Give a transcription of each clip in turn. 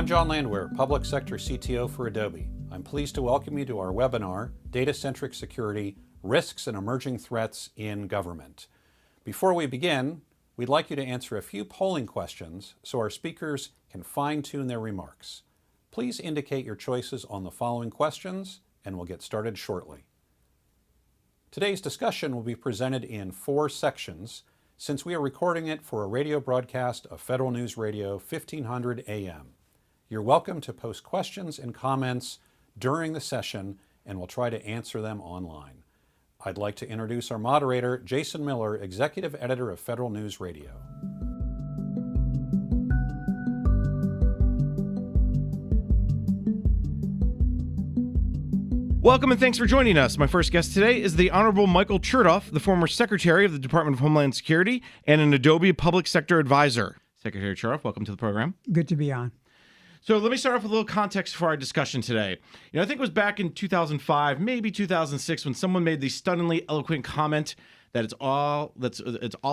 I'm John Landwehr, Public Sector CTO for Adobe. I'm pleased to welcome you to our webinar, Data-centric Security, Risks and Emerging Threats in Government. Before we begin, we'd like you to answer a few polling questions so our speakers can fine-tune their remarks. Please indicate your choices on the following questions, and we'll get started shortly. Today's discussion will be presented in 4 sections, since we are recording it for a radio broadcast of Federal News Radio 1500 AM. You're welcome to post questions and comments during the session, and we'll try to answer them online. I'd like to introduce our moderator, Jason Miller, Executive Editor of Federal News Radio. Welcome and thanks for joining us. My first guest today is the Honorable Michael Chertoff, the former Secretary of the Department of Homeland Security and an Adobe Public Sector Advisor. Secretary Chertoff, welcome to the program. Good to be on. So let me start off with a little context for our discussion today. I think it was back in 2005, maybe 2006, when someone made the stunningly eloquent comment that it's all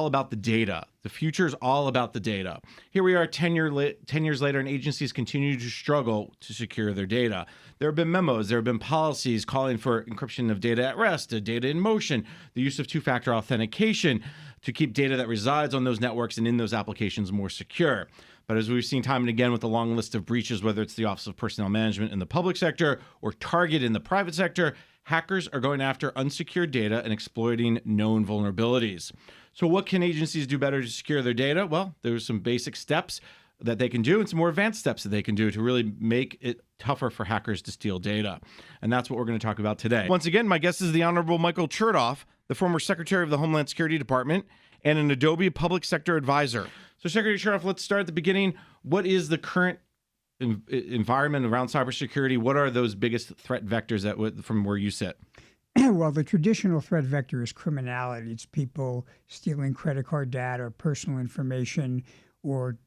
about the data. The future is all about the data. Here we are 10 years later, and agencies continue to struggle to secure their data. There have been memos, there have been policies calling for encryption of data at rest, data in motion, the use of two-factor authentication to keep data that resides on those networks and in those applications more secure. But as we've seen time and again with the long list of breaches, whether it's the Office of Personnel Management in the public sector or Target in the private sector, hackers are going after unsecured data and exploiting known vulnerabilities. So what can agencies do better to secure their data? Well, there's some basic steps that they can do and some more advanced steps that they can do to really make it tougher for hackers to steal data. And that's what we're going to talk about today. Once again, my guest is the Honorable Michael Chertoff, the former Secretary of the Homeland Security Department and an Adobe Public Sector Advisor. So Secretary Chertoff, let's start at the beginning. What is the current environment around cybersecurity? What are those biggest threat vectors from where you sit? Well, the traditional threat vector is criminality. It's people stealing credit card data or personal information or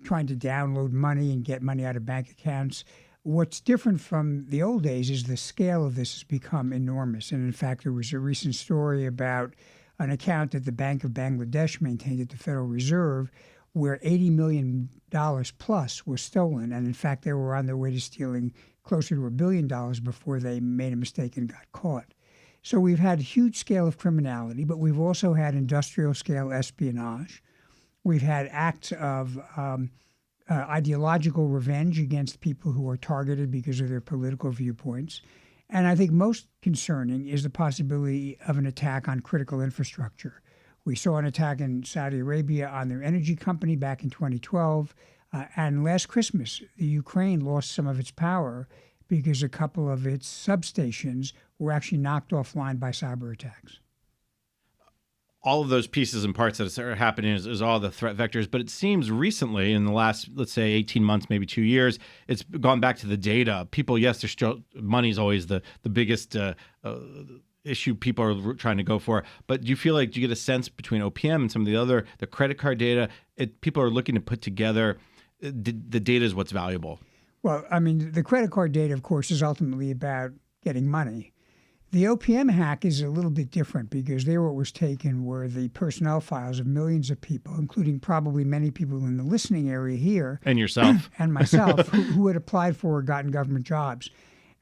trying to download money and get money out of bank accounts. What's different from the old days is the scale of this has become enormous. And in fact, there was a recent story about an account that the Bank of Bangladesh maintained at the Federal Reserve where $80 million plus was stolen. And in fact, they were on their way to stealing closer to $1 billion before they made a mistake and got caught. So we've had a huge scale of criminality, but we've also had industrial scale espionage. We've had acts of ideological revenge against people who are targeted because of their political viewpoints. And I think most concerning is the possibility of an attack on critical infrastructure. We saw an attack in Saudi Arabia on their energy company back in 2012. And last Christmas, the Ukraine lost some of its power because a couple of its substations were actually knocked offline by cyber attacks. All of those pieces and parts that are happening is all the threat vectors. But it seems recently, in the last, let's say, 18 months, maybe 2 years, it's gone back to the data. People, yes, there's still money is always the biggest issue people are trying to go for. But do you feel like, do you get a sense between OPM and some of the credit card data, people are looking to put together, the data is what's valuable? Well, I mean, the credit card data, of course, is ultimately about getting money. The OPM hack is a little bit different because there what was taken were the personnel files of millions of people, including probably many people in the listening area here. And yourself. And myself, who had applied for or gotten government jobs.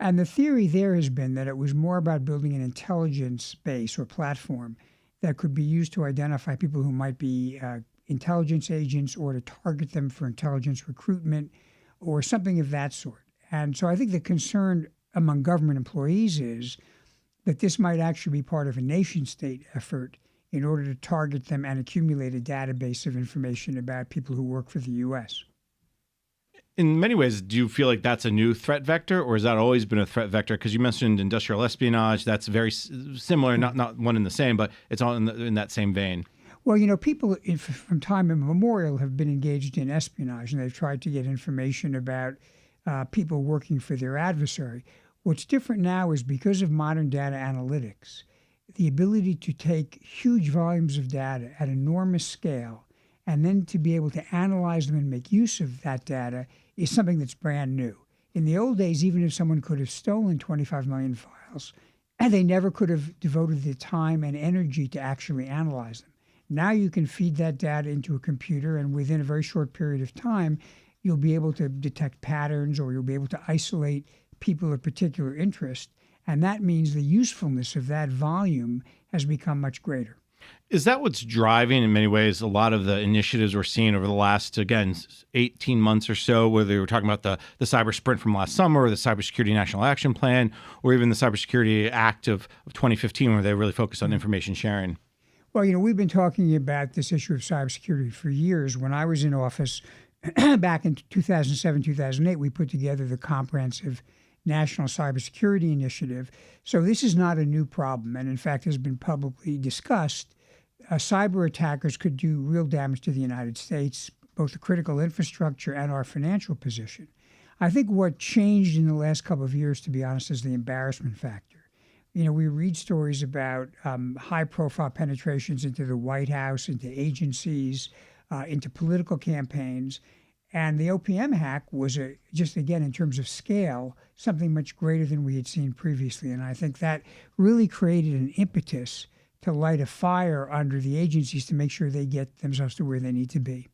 And the theory there has been that it was more about building an intelligence base or platform that could be used to identify people who might be intelligence agents or to target them for intelligence recruitment or something of that sort. And so I think the concern among government employees is that this might actually be part of a nation-state effort in order to target them and accumulate a database of information about people who work for the U.S. In many ways, do you feel like that's a new threat vector, or has that always been a threat vector? Because you mentioned industrial espionage. That's very similar, not one and the same, but it's all in that same vein. Well, people from time immemorial have been engaged in espionage, and they've tried to get information about people working for their adversary. What's different now is because of modern data analytics, the ability to take huge volumes of data at enormous scale and then to be able to analyze them and make use of that data is something that's brand new. In the old days, even if someone could have stolen 25 million files, and they never could have devoted the time and energy to actually analyze them. Now you can feed that data into a computer, and within a very short period of time, you'll be able to detect patterns, or you'll be able to isolate people of particular interest. And that means the usefulness of that volume has become much greater. Is that what's driving, in many ways, a lot of the initiatives we're seeing over the last, again, 18 months or so, whether we're talking about the cyber sprint from last summer, or the Cybersecurity National Action Plan, or even the Cybersecurity Act of 2015, where they really focused on information sharing? Well, we've been talking about this issue of cybersecurity for years. When I was in office back in 2007, 2008, we put together the Comprehensive National Cybersecurity Initiative. So this is not a new problem, and in fact has been publicly discussed. Cyber attackers could do real damage to the United States, both the critical infrastructure and our financial position. I think what changed in the last couple of years, to be honest, is the embarrassment factor. We read stories about high-profile penetrations into the White House, into agencies, into political campaigns. And the OPM hack was, just again, in terms of scale, something much greater than we had seen previously. And I think that really created an impetus to light a fire under the agencies to make sure they get themselves to where they need to be.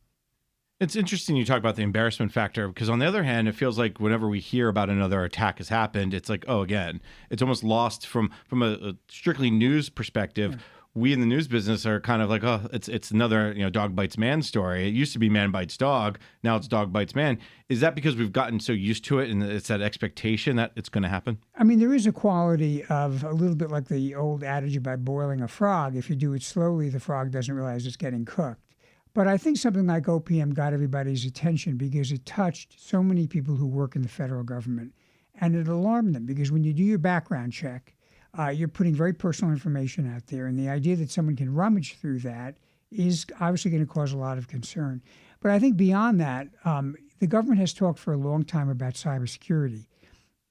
It's interesting you talk about the embarrassment factor, because on the other hand, it feels like whenever we hear about another attack has happened, it's like, oh, again, it's almost lost from a strictly news perspective. Yeah. We in the news business are kind of like, oh, it's another dog bites man story. It used to be man bites dog. Now it's dog bites man. Is that because we've gotten so used to it and it's that expectation that it's going to happen? I mean, there is a quality of a little bit like the old adage about boiling a frog. If you do it slowly, the frog doesn't realize it's getting cooked. But I think something like OPM got everybody's attention because it touched so many people who work in the federal government, and it alarmed them because when you do your background check, you're putting very personal information out there, and the idea that someone can rummage through that is obviously going to cause a lot of concern. But I think beyond that, the government has talked for a long time about cybersecurity.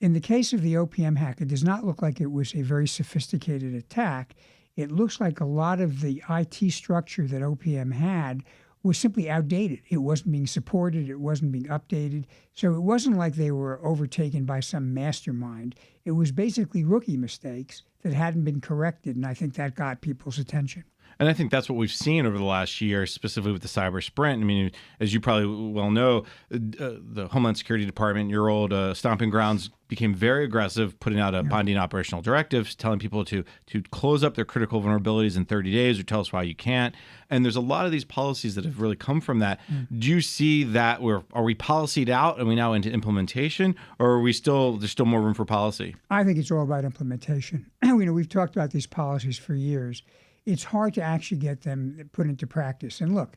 In the case of the OPM hack, it does not look like it was a very sophisticated attack. It looks like a lot of the IT structure that OPM had was simply outdated. It wasn't being supported. It wasn't being updated. So it wasn't like they were overtaken by some mastermind. It was basically rookie mistakes that hadn't been corrected, and I think that got people's attention. And I think that's what we've seen over the last year, specifically with the cyber sprint. I mean, as you probably well know, the Homeland Security Department, your old stomping grounds, became very aggressive, putting out a binding operational directives, telling people to close up their critical vulnerabilities in 30 days or tell us why you can't. And there's a lot of these policies that have really come from that. Do you see that are we policyed out and we now into implementation, or are there's still more room for policy? I think it's all about implementation. We've talked about these policies for years. It's hard to actually get them put into practice. And look,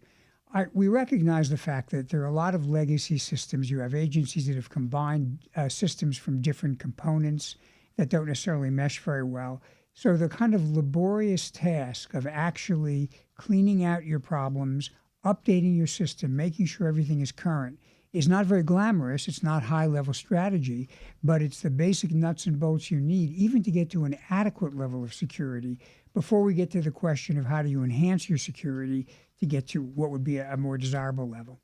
we recognize the fact that there are a lot of legacy systems. You have agencies that have combined systems from different components that don't necessarily mesh very well. So the kind of laborious task of actually cleaning out your problems, updating your system, making sure everything is current, is not very glamorous. It's not high-level strategy, but it's the basic nuts and bolts you need even to get to an adequate level of security before we get to the question of how do you enhance your security to get to what would be a more desirable level.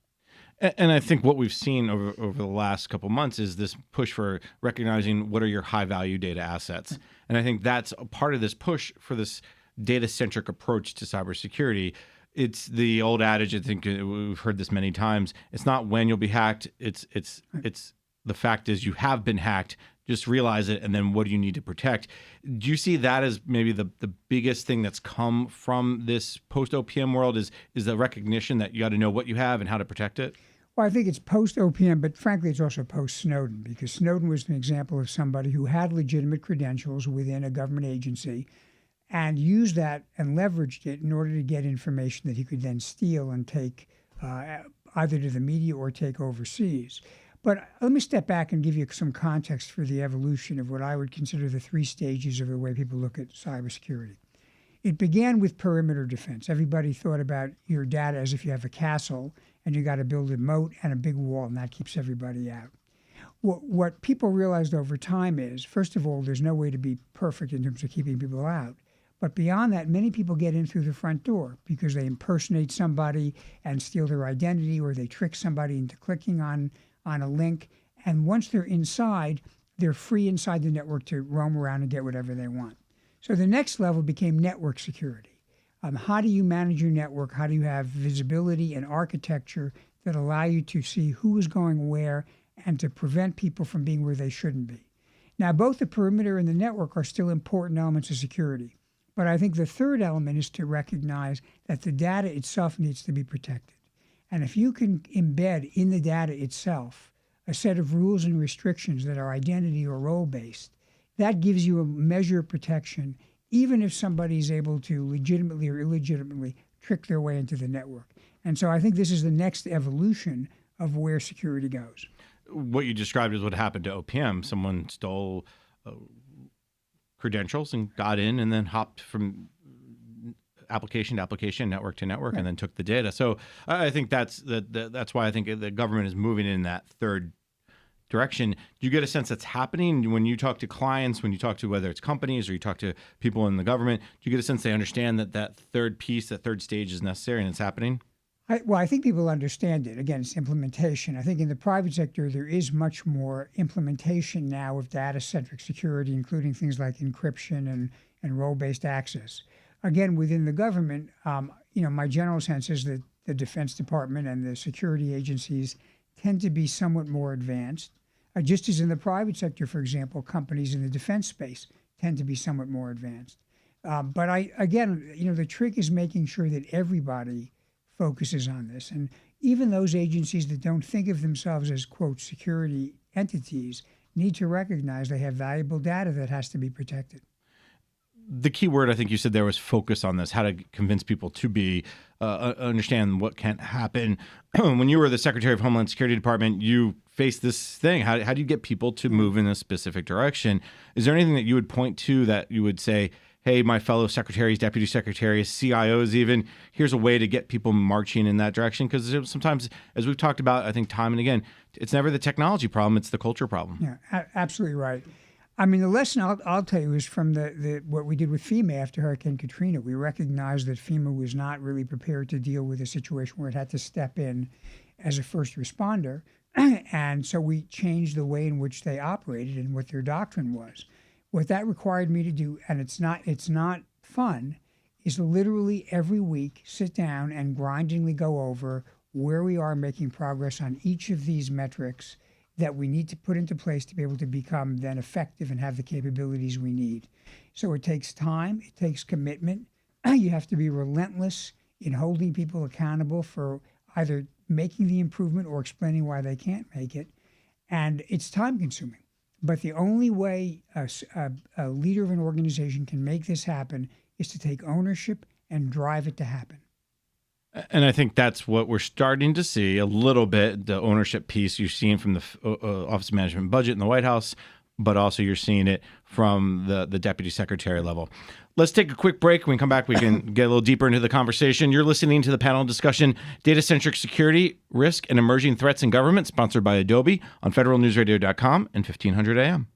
And I think what we've seen over the last couple of months is this push for recognizing what are your high-value data assets. And I think that's a part of this push for this data-centric approach to cybersecurity. It's the old adage, I think we've heard this many times, it's not when you'll be hacked, it's the fact is you have been hacked. Just realize it, and then what do you need to protect? Do you see that as maybe the biggest thing that's come from this post-OPM world is the recognition that you got to know what you have and how to protect it? Well, I think it's post-OPM, but frankly, it's also post-Snowden, because Snowden was an example of somebody who had legitimate credentials within a government agency and used that and leveraged it in order to get information that he could then steal and take either to the media or take overseas. But let me step back and give you some context for the evolution of what I would consider the three stages of the way people look at cybersecurity. It began with perimeter defense. Everybody thought about your data as if you have a castle and you got to build a moat and a big wall, and that keeps everybody out. What people realized over time is, first of all, there's no way to be perfect in terms of keeping people out. But beyond that, many people get in through the front door because they impersonate somebody and steal their identity, or they trick somebody into clicking on a link. And once they're inside, they're free inside the network to roam around and get whatever they want. So the next level became network security. How do you manage your network? How do you have visibility and architecture that allow you to see who is going where and to prevent people from being where they shouldn't be. Now, both the perimeter and the network are still important elements of security. But I think the third element is to recognize that the data itself needs to be protected. And if you can embed in the data itself a set of rules and restrictions that are identity or role-based, that gives you a measure of protection, even if somebody is able to legitimately or illegitimately trick their way into the network. And so I think this is the next evolution of where security goes. What you described is what happened to OPM. Someone stole credentials and got in and then hopped from application to application, network to network, and then took the data. So I think that's why I think the government is moving in that third direction. Do you get a sense that's happening when you talk to clients, when you talk to whether it's companies or you talk to people in the government? Do you get a sense they understand that third piece, that third stage is necessary and it's happening? I think people understand it. Again, it's implementation. I think in the private sector, there is much more implementation now of data-centric security, including things like encryption and role-based access. Again, within the government, my general sense is that the Defense Department and the security agencies tend to be somewhat more advanced. Just as in the private sector, for example, companies in the defense space tend to be somewhat more advanced. But the trick is making sure that everybody focuses on this. And even those agencies that don't think of themselves as, quote, security entities need to recognize they have valuable data that has to be protected. The key word I think you said there was focus on this, how to convince people to be understand what can happen. When you were the Secretary of Homeland Security Department, you faced this thing. How do you get people to move in a specific direction? Is there anything that you would point to that you would say, hey, my fellow secretaries, deputy secretaries, CIOs even, here's a way to get people marching in that direction? Because sometimes, as we've talked about, I think time and again, it's never the technology problem, it's the culture problem. Yeah, absolutely right. I mean, the lesson I'll tell you is from what we did with FEMA after Hurricane Katrina. We recognized that FEMA was not really prepared to deal with a situation where it had to step in as a first responder. And so we changed the way in which they operated and what their doctrine was. What that required me to do, and it's not fun, is literally every week sit down and grindingly go over where we are making progress on each of these metrics that we need to put into place to be able to become then effective and have the capabilities we need. So it takes time, it takes commitment. You have to be relentless in holding people accountable for either making the improvement or explaining why they can't make it. And it's time consuming. But the only way a leader of an organization can make this happen is to take ownership and drive it to happen. And I think that's what we're starting to see a little bit, the ownership piece you're seeing from the Office of Management and Budget in the White House, but also you're seeing it from the deputy secretary level. Let's take a quick break. When we come back, we can get a little deeper into the conversation. You're listening to the panel discussion, Data-Centric Security, Risk, and Emerging Threats in Government, sponsored by Adobe on federalnewsradio.com and 1500 AM.